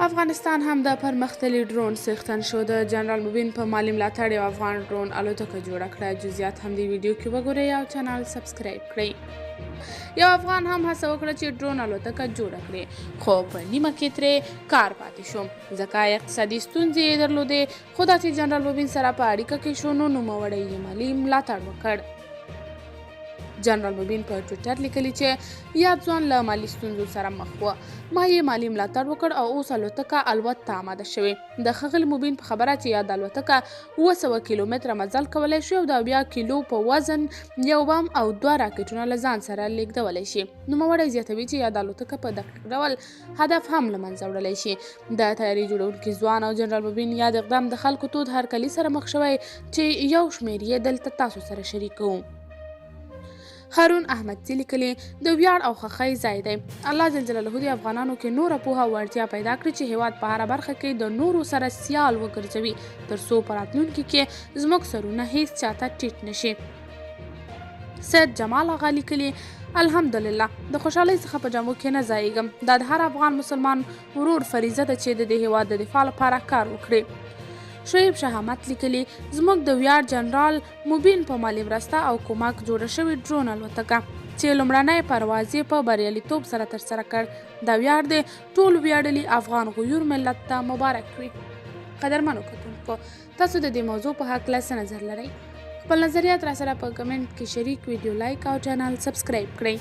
افغانستان هم د پرمختللي ډرون څښتن شو. د جنرال موبین په مالي ملاتړ یو افغان ډرون الوتکه جوړه کړه. جزئیات هم د ویډیو کې وګورئ او چینل سبسکرایب کړئ. یو افغان هم هڅه وکړه چې ډرون الوتکه جوړه کړي، خو په نیمه کې ترې کار پاتې شو ځکه اقتصادي ستونزې یې درلودې. خو دا چې جنرال موبین سره په اړیکه کې شو نو نوموړی یې مالي ملاتړ وکړ. جنرال موبین په ټویټر لیکلي چې یاد ځوان له مالي ستونزو سره مخ و. ما یې مالي ملاتړ وکړ او اوس الوتکه الوت ته آماده شوې. د ښاغلي موبین په خبره چې یاد الوتکه 700 کیلومتره مزل کولی شي او د 80 کیلو په وزن یو بم او 2 راکټونه له ځان سره لیږدولی شي. نوموړی زیاتوي چې یاد الوتکه په دقیق ډول هدف هم له منځه وړلی شي. د تیاري جوړونکي ځوان او جنرال موبین یاد اقدام د خلکو تود هرکلي سره مخ شوی چې یو شمېر یې دلته تاسو سره شریکوو. هارون احمدزي لیکلي د ویاړ او خوښۍ ځای دی. الله جل جلاله د افغانانو کې نوره پوهه او وړتیا پیدا کړي چې هیواد په هره برخه کې د نورو سره سیال وګرځوي ترڅو په راتلونکي کې زموږ سرونه هیڅ چاته ټیټ نشي. سید جمال آغا لیکلي الحمدلله د خوشحالۍ څخه په جامو کې نه ځایږم. دا د هر افغان مسلمان ورور فریضه ده چې د دې هیواد د دفاع لپاره کار وکړي. شعیب شهامت لیکلي زموږ د ویاړ جنرال موبین په مالي مرسته او کومک جوړه شوې ډرون الوتکه چې لومړنی پرواز یې په بریالیتوب سره ترسره کړ. دا ویاړ د ټول ویاړلي افغان غیور ملت ته مبارک وي. قدرمنو کتونکو، تاسو د دې موضوع په هکله څه نظر لرئ؟ خپل نظریات را سره په کمنټ کې شریک، ویډیو لایک او چینل سبسکرایب کړئ.